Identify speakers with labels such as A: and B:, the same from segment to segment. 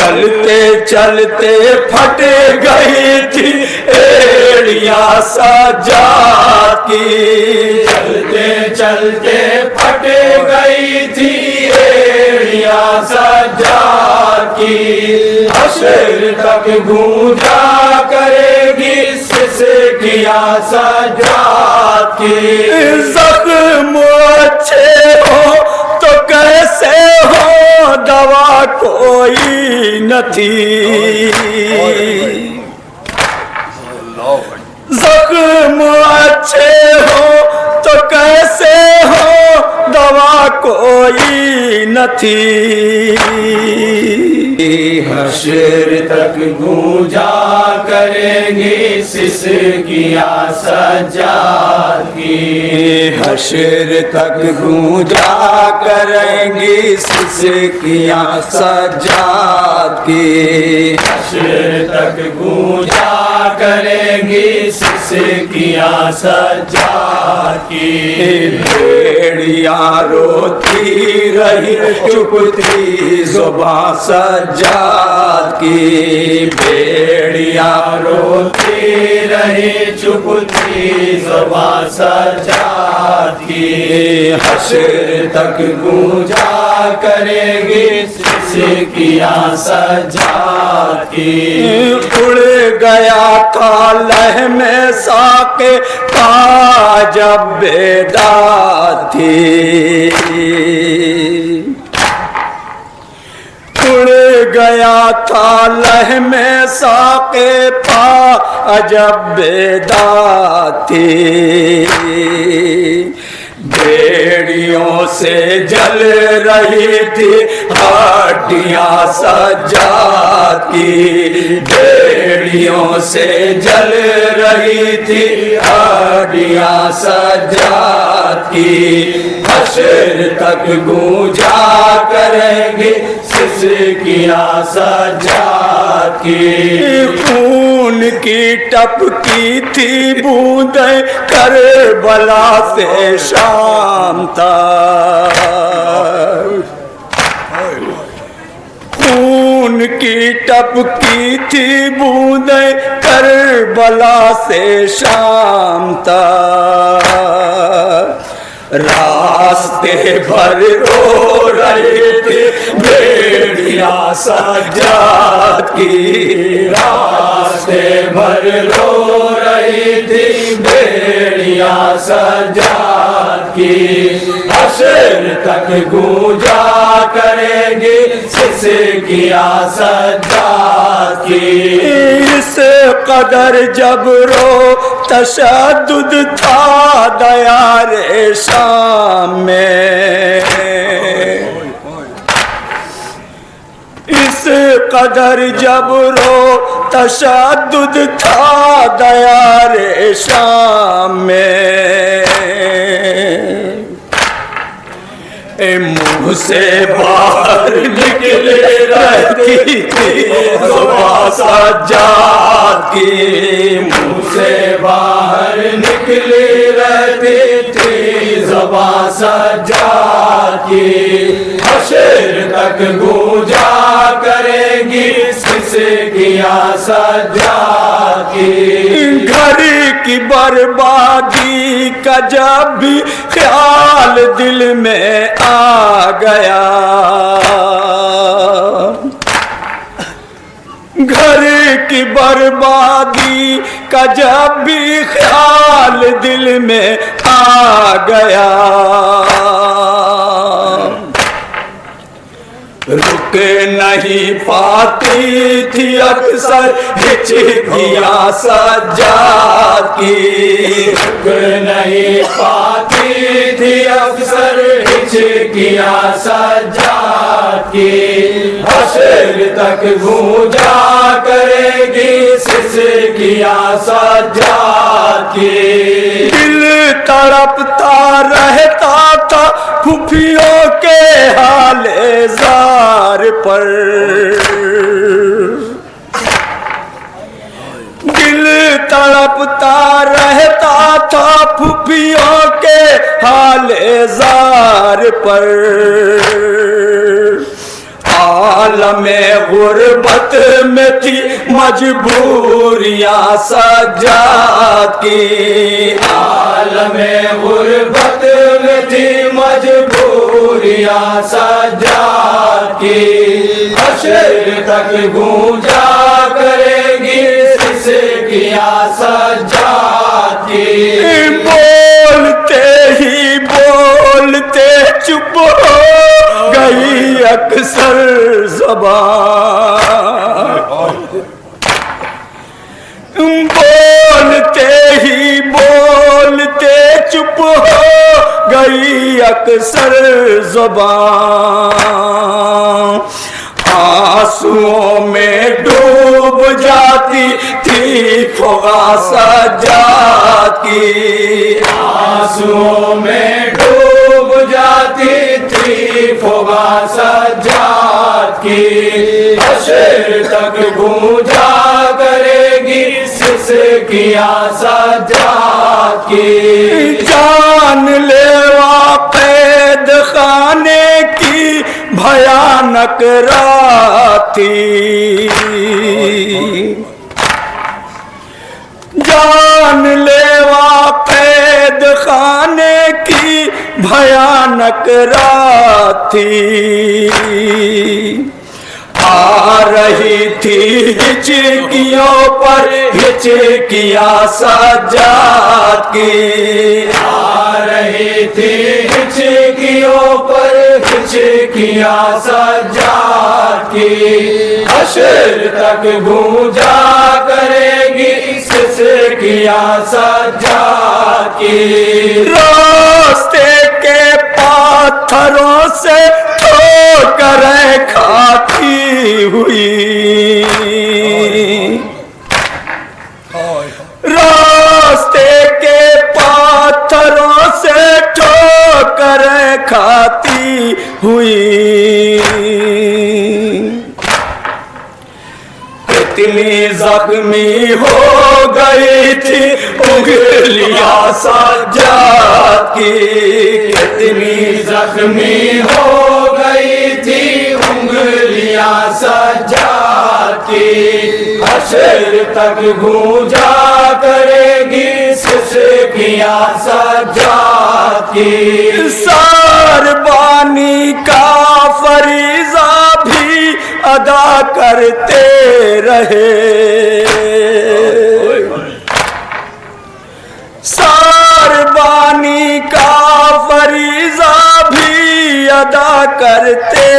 A: چلتے چلتے پھٹ گئی تھی ایڑیاں سجاد کی،
B: چلتے چلتے پھٹ گئی تھی ایڑیاں سجاد کی، حشر تک گونجا کرے گی سسکیاں سجاد کی۔
A: زخم اچھے ہو تو کیسے ہو دوا کوئی نہ تھی، زخم اچھے ہو تو کیسے ہو دوا کوئی نہ تھی،
B: حشر تک گونجا کریں گی سسکیاں سجاد کی،
A: حشر تک گونجا کریں گی سسکیاں سجاد کی،
B: حشر تک گونجا کریں گی سسکیاں سجاد کی،
A: بھیڑیاں روتی رہی چپ تھی زبان سجاد کی،
B: بھیڑیاں روتی رہی چپ تھی زبان سجاد کی، حشر تک گونجا کرے گی سسکیاں سجاد کی۔
A: اڑ گیا تھا لہم ساق پا جب بیداد تھی، اڑ گیا تھا لہم ساق پا جب بیداد تھی، بھیڑیوں سے جل رہی تھی ہڈیاں سجاد کی، بھیڑیوں سے جل رہی تھی ہڈیاں سجاد کی، حشر تک گونجا کریں گی سسکیاں سجاد کی، خون کی ٹپکی تھی بوندیں کربلا سے شام تک، خون کی ٹپکی تھی بوندیں کربلا سے شام تک، راستے بھر رو رہی تھی بھیڑیاں سجاد کی،
B: راستے بھر رو رہی تھی بھیڑیاں سجاد کی، حشر تک گونجا کرے گی سسکیاں سجاد کی،
A: اس قدر جبرو تشدد تھا دیار شام میں، اس قدر جبرو تشدد تھا دیار شام میں، منہ سے باہر نکلے رہتی تھی زبان سجاد کی،
B: منہ سے باہر نکلی رہتی تھی زبان سجاد کی، حشر تک گونجا کرے گی سسکیاں سجاد کی،
A: گھر کی بربادی کا جب بھی خیال دل میں آ گیا، گھر کی بربادی کا جب بھی خیال دل میں آ گیا، رک نہیں پاتی تھی اکثر ہچکیاں سجاد کی،
B: رک نہیں پاتی تھی اکثر ہچکیاں سجاد کی، حشر تک گونجا کرے گی سسکیاں سجاد کی،
A: دل تڑپتا رہتا تھا پھوپھیوں کے حال زار پر، دل تڑپتا رہتا تھا پھوپھیوں کے حال زار پر، حال عالم غربت میں تھی مجبوریاں سجاد کی،
B: عالم غربت میں تھی مجبوریاں سجاد کی، حشر تک گونجا کرے گی سسکیاں سجاد کی،
A: بولتے ہی بولتے چپ ہو گئی اکثر زبان، بولتے ہی بولتے چپ ہو گئی اکثر زبان، آنسوؤں میں ڈوب جاتی تھی فغاں سجاد کی،
B: آنسوؤں میں ڈوب جاتی تھی فغاں سجاد کی، حشر تک گونجا کرے گی سسکیاں سجاد کی،
A: جان لیوا قید خانے کی بھیانک رات تھی، جان لیوا قید خانے کی بھیانک رات تھی، آ رہی تھی ہچکیوں پر ہچکیاں سجاد کی،
B: آ رہی تھی ہچکیوں پر ہچکیاں سجاد کی، حشر تک گونجا کرے گی سسکیاں سجاد کی،
A: راستے کے پاتھروں سے ٹھوکریں کھاتی ہوئی، راستے کے پاتھروں سے ٹھوکریں کھاتی ہوئی، کتنی زخمی ہو گئی تھی انگلیاں سجاد کی،
B: کتنی زخمی ہو گئی تھی انگلیاں سجاد کی، حشر تک گونجا کرے گی سسکیاں سجاد کی،
A: ساربانی کا فریضہ بھی ادا کرتے رہے، ساربانی کا فریضہ بھی ادا کرتے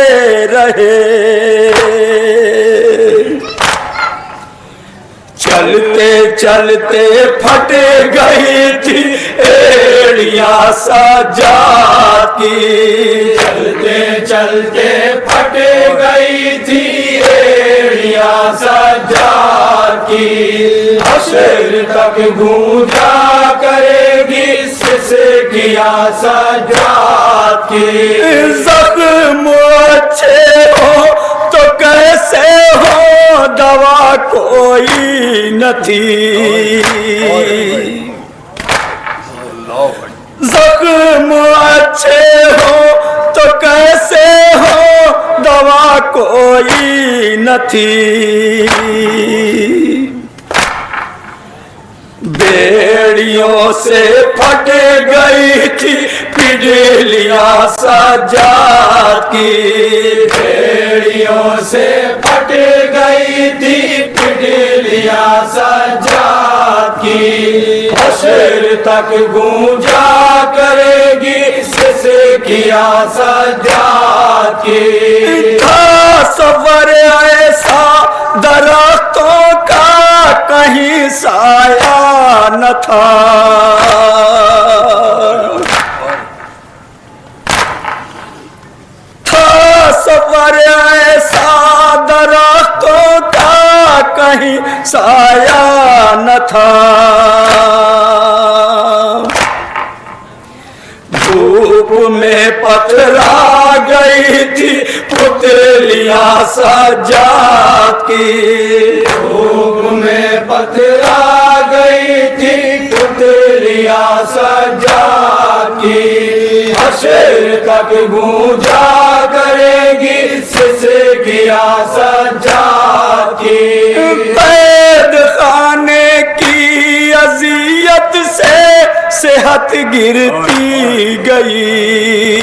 A: رہے، چلتے چلتے پھٹ گئی تھی ایڑیاں سجاد کی،
B: چلتے چلتے پھٹ گئی تھی ایڑیاں سجاد کی، حشر تک گونجا کرے گی سسکیاں سجاد کی،
A: زخم اچھے ہو تو کیسے ہو دوا کوئی نہ تھی، زخم اچھے ہو تو کیسے ہو دوا کوئی نہ تھی، بیڑیوں سے پھٹ گئی تھی پڈلیاں سجاد کی،
B: بیڑیوں سے پھٹ گئی تھی پڈلیاں سجاد کی، حشر تک گونجا کرے گی سسکیاں سجاد کی،
A: تصور ایسا درختوں کا کہیں سایہ نہ تھا، تصور ایسا درختوں کا کہیں سایہ نہ تھا، دھوپ میں پتھرا گئی تھی پتلیاں سجاد کی،
B: دھوپ میں پتھرا گئی تھی پتلیاں سجاد کی، حشر تک گونجا کرے گی سسکیاں پتلیاں سجاد کی
A: قید خانے کی اذیت سے صحت گرتی گئی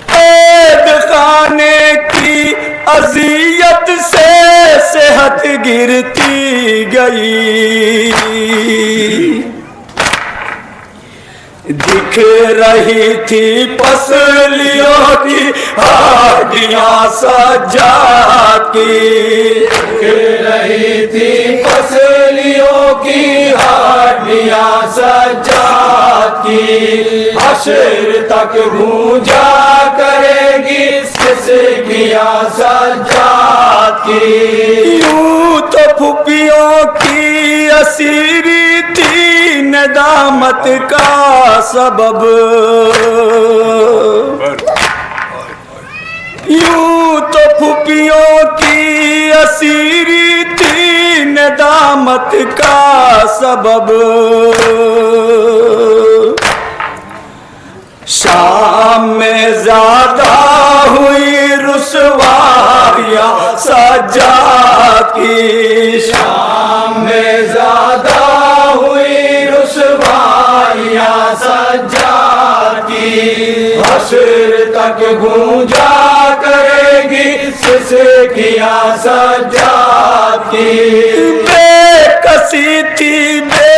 A: قید خانے کی اذیت سے صحت گرتی گئی دکھ رہی تھی پسلیوں کی ہڈیاں سجاد کی
B: دکھ رہی تھی پسلیوں کی ہڈیاں سجاد کی حشر تک گونجا کرے گی سسکیاں سجاد کی
A: یوں تو پھپھیوں کی اسیری تھی ندامت کا سبب یوں تو پھپھیوں کی اسیری تھی ندامت کا سبب شام میں زیادہ ہوئی رسواریاں سجاد کی
B: شام میں زیادہ ہوئی رسواریاں سجاد کی حشر تک گونجا کرے گی سسکیاں سجاد کی
A: بے کسی تھی بے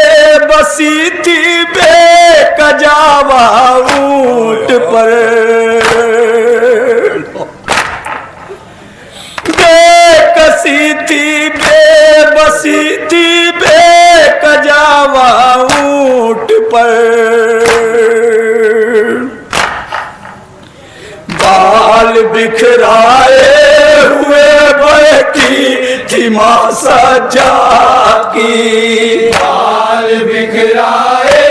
A: بسی تھی بے کجاوا اونٹ پر بے کسی تھی بے بسی تھی بے کجاوا اونٹ پر بال بکھرائے ہوئے بیٹھی تھی ماں سجاد کی
B: بال بکھرائے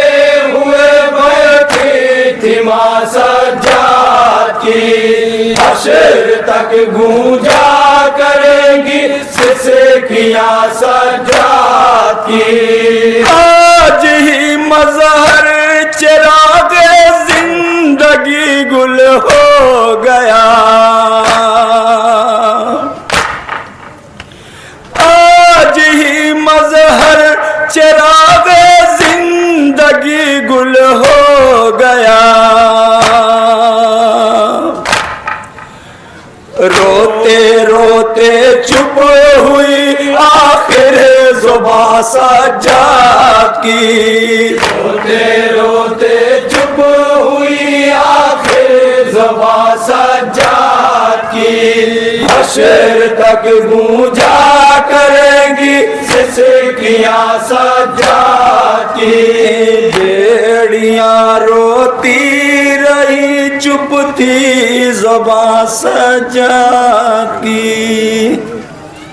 B: ہوئے بیٹھی تھی ماں سجاد کی حشر تک گونجا کرے گی سسکیاں سجاد کی
A: آج ہی مظہر چراغ زندگی گل ہو گیا آج ہی مظہر چراغ زندگی گل ہو گیا روتے روتے چپ ہوئی آخر زباں سجاد کی
B: روتے روتے چپ ہوئی آخر زباں سجاد کی حشر تک گونجا کرے گی سسکیاں سجاد کی
A: بیڑیاں روتی رہی چپ تھی زباں سجاد کی